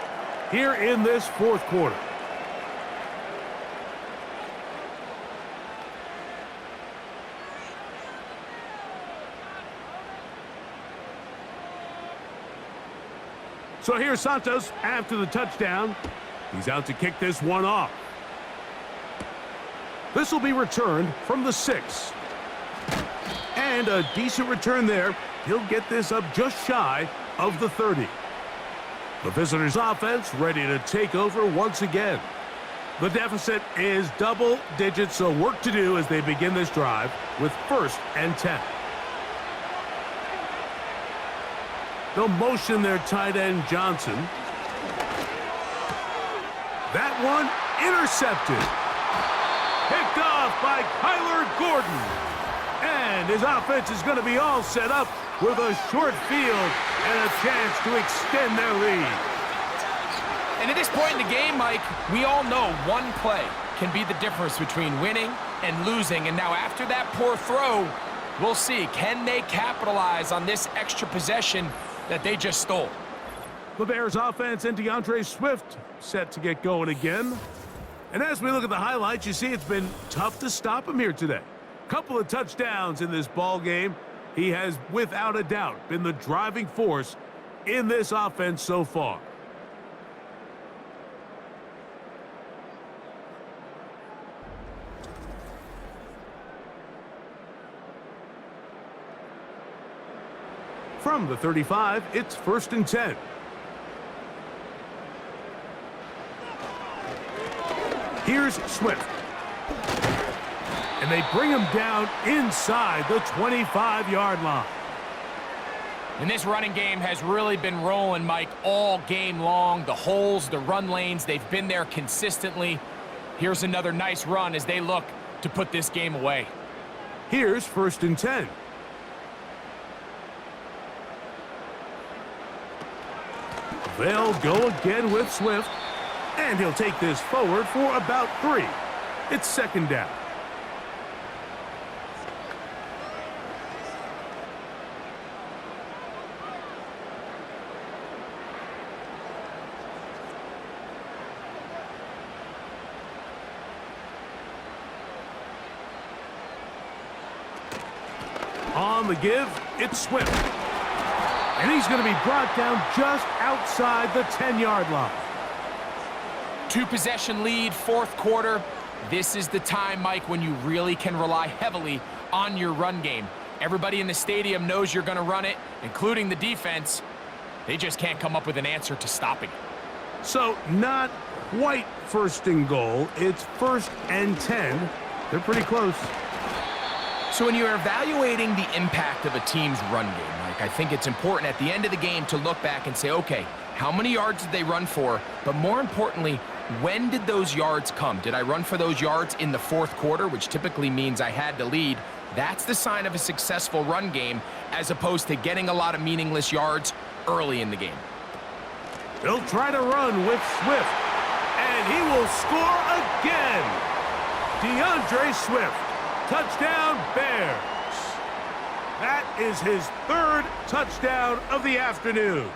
here in this 4th quarter. So here's Santos after the touchdown. He's out to kick this one off. This will be returned from the 6. And a decent return there. He'll get this up just shy of the 30. The visitors' offense ready to take over once again. The deficit is double digits, so work to do as they begin this drive with 1st and 10. They'll motion their tight end, Johnson. That one intercepted. Picked off by Kyler Gordon. And his offense is going to be all set up with a short field and a chance to extend their lead. And at this point in the game, Mike, we all know one play can be the difference between winning and losing. And now after that poor throw, we'll see, can they capitalize on this extra possession that they just stole? The Bears offense and DeAndre Swift set to get going again. And as we look at the highlights, you see it's been tough to stop him here today. Couple of touchdowns in this ball game. He has, without a doubt, been the driving force in this offense so far. From the 35, it's 1st and 10. Here's Swift. And they bring him down inside the 25-yard line. And this running game has really been rolling, Mike, all game long. The holes, the run lanes, they've been there consistently. Here's another nice run as they look to put this game away. Here's 1st and 10. They'll go again with Swift, and he'll take this forward for about 3. It's 2nd down. On the give, it's Swift. And he's going to be brought down just outside the 10-yard line. 2-possession lead, 4th quarter. This is the time, Mike, when you really can rely heavily on your run game. Everybody in the stadium knows you're going to run it, including the defense. They just can't come up with an answer to stopping it. So not quite 1st and goal. It's 1st and 10. They're pretty close. So when you're evaluating the impact of a team's run game, Mike, I think it's important at the end of the game to look back and say, okay, how many yards did they run for? But more importantly, when did those yards come? Did I run for those yards in the 4th quarter, which typically means I had to lead? That's the sign of a successful run game, as opposed to getting a lot of meaningless yards early in the game. They'll try to run with Swift, and he will score again. DeAndre Swift. Touchdown, Bears. That is his 3rd touchdown of the afternoon.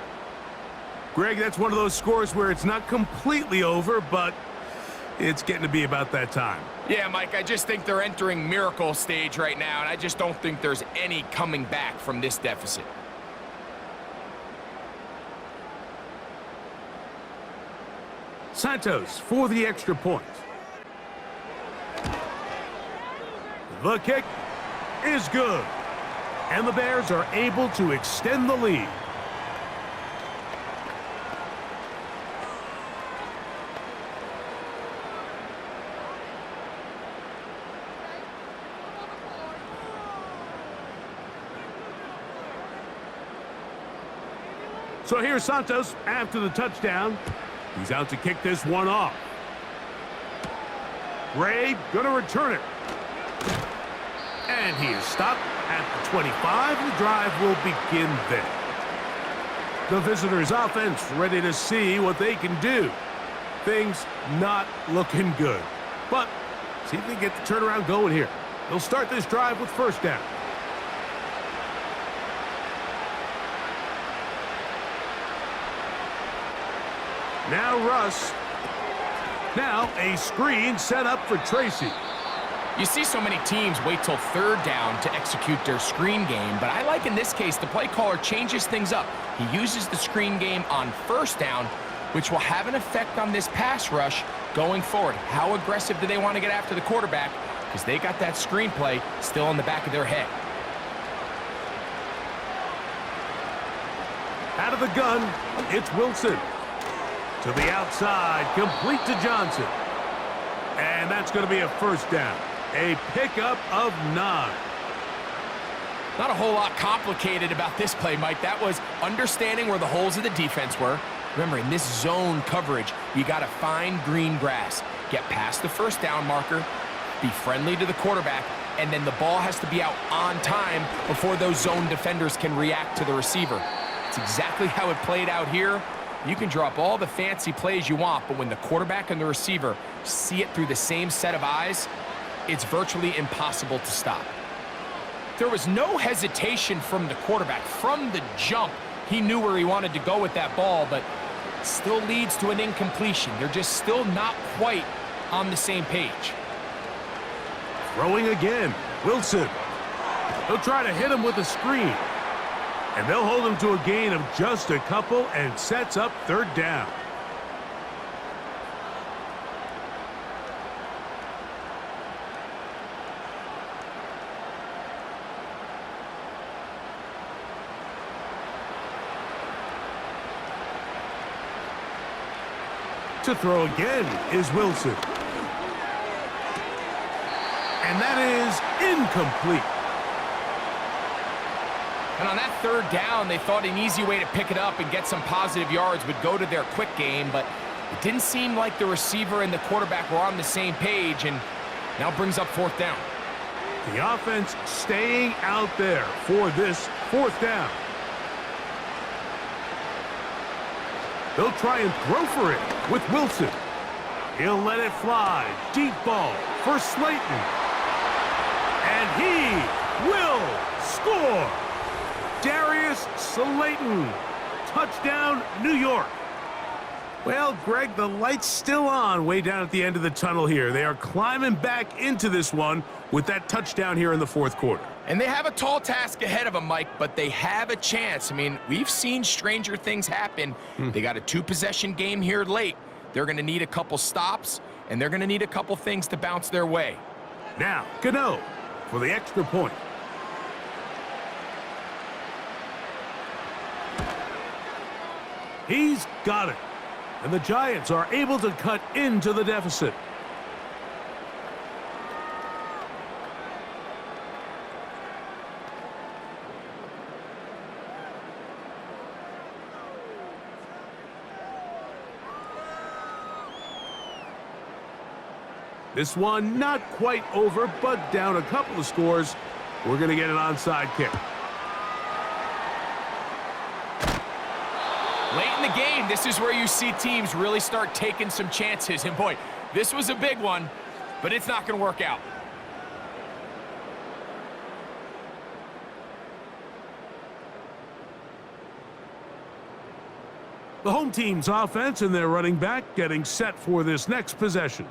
Greg, that's one of those scores where it's not completely over, but it's getting to be about that time. Yeah, Mike, I just think they're entering miracle stage right now, and I just don't think there's any coming back from this deficit. Santos for the extra point. The kick is good. And the Bears are able to extend the lead. So here's Santos after the touchdown. He's out to kick this one off. Ray gonna return it. And he is stopped at the 25. The drive will begin there. The visitors' offense ready to see what they can do. Things not looking good. But see if they get the turnaround going here. They'll start this drive with first down. Now Russ. Now a screen set up for Tracy. You see so many teams wait till third down to execute their screen game, but I like in this case the play caller changes things up. He uses the screen game on first down, which will have an effect on this pass rush going forward. How aggressive do they want to get after the quarterback? Because they got that screen play still in the back of their head. Out of the gun, it's Wilson. To the outside, complete to Johnson. And that's going to be a first down. A pickup of 9. Not a whole lot complicated about this play, Mike. That was understanding where the holes of the defense were. Remember, in this zone coverage, you got to find green grass. Get past the first down marker, be friendly to the quarterback, and then the ball has to be out on time before those zone defenders can react to the receiver. It's exactly how it played out here. You can drop all the fancy plays you want, but when the quarterback and the receiver see it through the same set of eyes, it's virtually impossible to stop. There was no hesitation from the quarterback. From the jump, he knew where he wanted to go with that ball, but it still leads to an incompletion. They're just still not quite on the same page. Throwing again, Wilson. He'll try to hit him with a screen. And they'll hold him to a gain of just a couple and sets up third down. To throw again is Wilson. And that is incomplete. And on that third down, they thought an easy way to pick it up and get some positive yards would go to their quick game, but it didn't seem like the receiver and the quarterback were on the same page, and now brings up fourth down. The offense staying out there for this fourth down. They'll try and throw for it with Wilson. He'll let it fly. Deep ball for Slayton. And he will score. Darius Slayton. Touchdown, New York. Well, Greg, the light's still on way down at the end of the tunnel here. They are climbing back into this one with that touchdown here in the fourth quarter. And they have a tall task ahead of them, Mike, but they have a chance. I mean, we've seen stranger things happen. They got a 2-possession game here late. They're going to need a couple stops, and they're going to need a couple things to bounce their way. Now, Gano for the extra point. He's got it. And the Giants are able to cut into the deficit. This one not quite over, but down a couple of scores. We're going to get an onside kick. Late in the game, this is where you see teams really start taking some chances. And boy, this was a big one, but it's not going to work out. The home team's offense and their running back getting set for this next possession.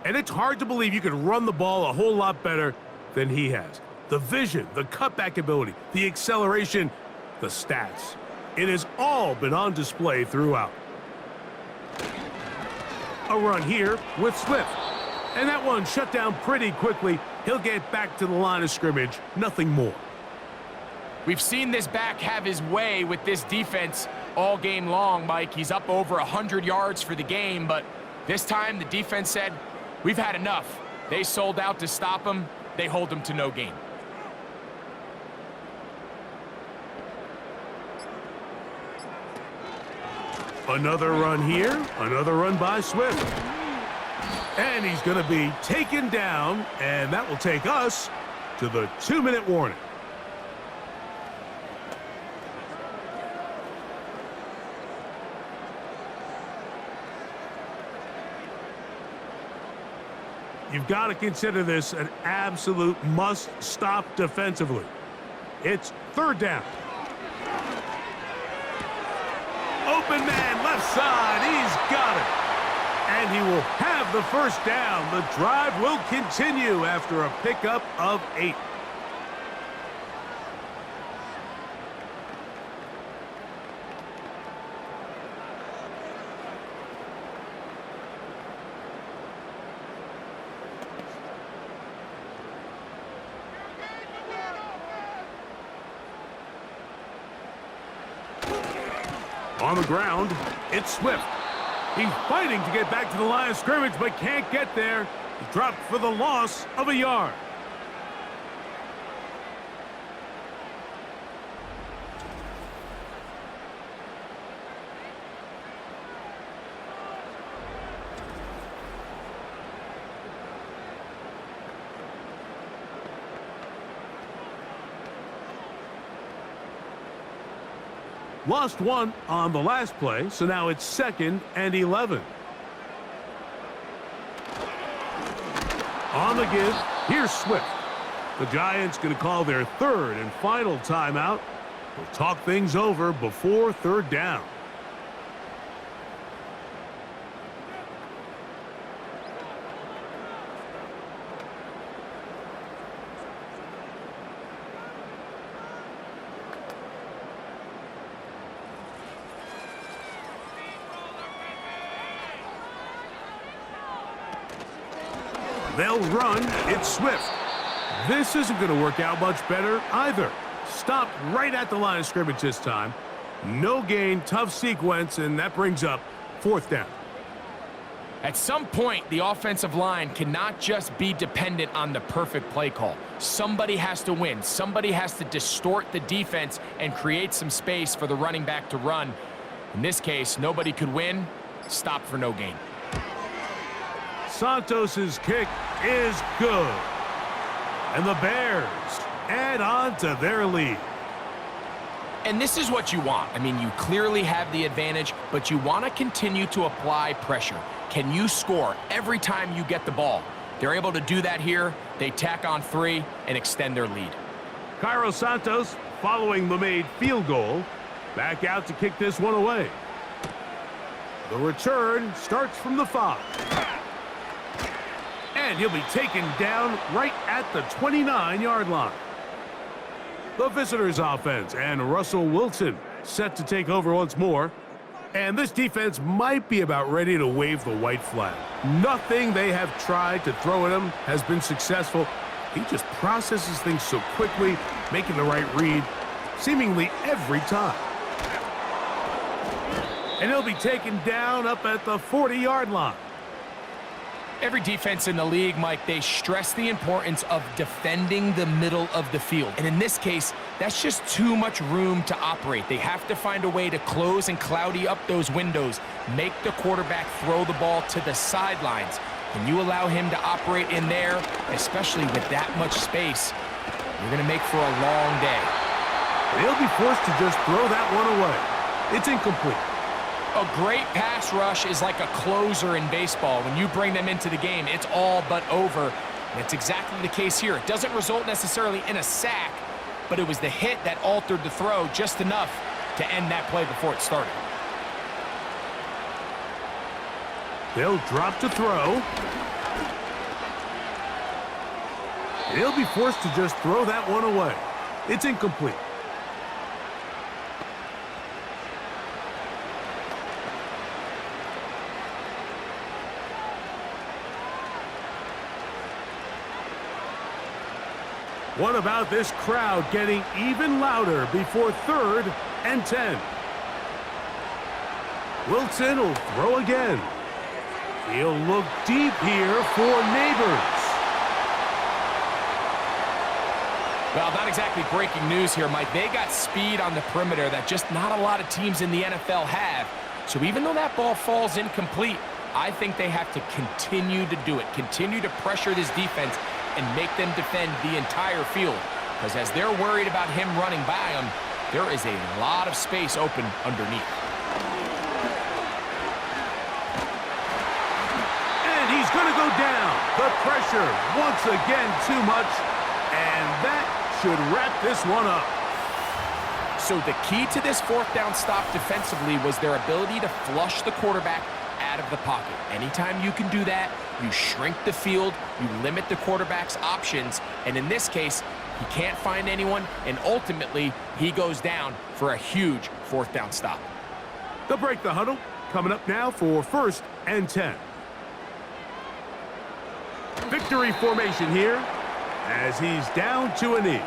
And it's hard to believe you could run the ball a whole lot better than he has. The vision, the cutback ability, the acceleration, the stats. It has all been on display throughout. A run here with Swift. And that one shut down pretty quickly. He'll get back to the line of scrimmage, nothing more. We've seen this back have his way with this defense all game long, Mike. He's up over 100 yards for the game, but this time the defense said, we've had enough. They sold out to stop him. They hold him to no gain. Another run here, another run by Swift. And he's going to be taken down, and that will take us to the 2-minute warning. You've got to consider this an absolute must-stop defensively. It's third down. Open man, left side, he's got it. And he will have the first down. The drive will continue after a pickup of 8. On the ground, it's Swift. He's fighting to get back to the line of scrimmage, but can't get there. He dropped for the loss of a yard. Lost one on the last play, so now it's 2nd and 11. On the give, here's Swift. The Giants going to call their 3rd and final timeout. We'll talk things over before 3rd down. They'll run. It's Swift. This isn't going to work out much better either. Stopped right at the line of scrimmage this time. No gain, tough sequence, and that brings up 4th down. At some point, the offensive line cannot just be dependent on the perfect play call. Somebody has to win. Somebody has to distort the defense and create some space for the running back to run. In this case, nobody could win. Stop for no gain. Santos's kick is good. And the Bears add on to their lead. And this is what you want. I mean, you clearly have the advantage, but you want to continue to apply pressure. Can you score every time you get the ball? They're able to do that here. They tack on 3 and extend their lead. Cairo Santos, following the made field goal, back out to kick this one away. The return starts from the 5. And he'll be taken down right at the 29-yard line. The visitors' offense and Russell Wilson set to take over once more. And this defense might be about ready to wave the white flag. Nothing they have tried to throw at him has been successful. He just processes things so quickly, making the right read, seemingly every time. And he'll be taken down up at the 40-yard line. Every defense in the league, Mike, they stress the importance of defending the middle of the field. And in this case, that's just too much room to operate. They have to find a way to close and cloudy up those windows, make the quarterback throw the ball to the sidelines. When you allow him to operate in there, especially with that much space, you're going to make for a long day. They'll be forced to just throw that one away. It's incomplete. A great pass rush is like a closer in baseball. When you bring them into the game, it's all but over. And that's exactly the case here. It doesn't result necessarily in a sack, but it was the hit that altered the throw just enough to end that play before it started. They'll drop to throw. He'll be forced to just throw that one away. It's incomplete. What about this crowd getting even louder before 3rd and 10? Wilson will throw again. He'll look deep here for Neighbors. Well, not exactly breaking news here, Mike. They got speed on the perimeter that just not a lot of teams in the NFL have. So even though that ball falls incomplete, I think they have to continue to do it, continue to pressure this defense and make them defend the entire field. Because as they're worried about him running by them, there is a lot of space open underneath. And he's going to go down. The pressure, once again, too much. And that should wrap this one up. So the key to this 4th down stop defensively was their ability to flush the quarterback out of the pocket. Anytime you can do that, you shrink the field, you limit the quarterback's options, and in this case, he can't find anyone, and ultimately, he goes down for a huge 4th down stop. They'll break the huddle. Coming up now for 1st and 10. Victory formation here as he's down to a knee.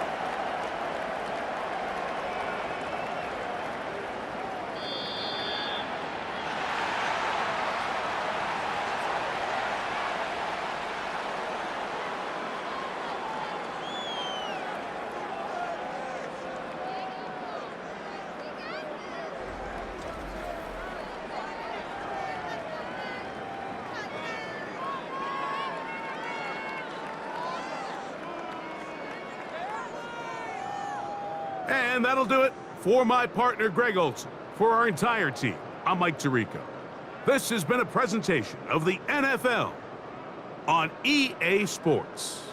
And that'll do it for my partner, Greg Olson. For our entire team, I'm Mike Tirico. This has been a presentation of the NFL on EA Sports.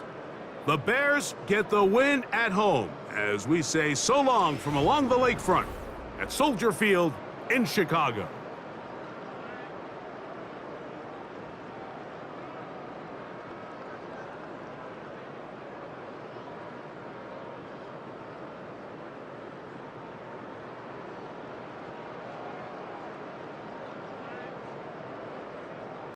The Bears get the win at home as we say so long from along the lakefront at Soldier Field in Chicago.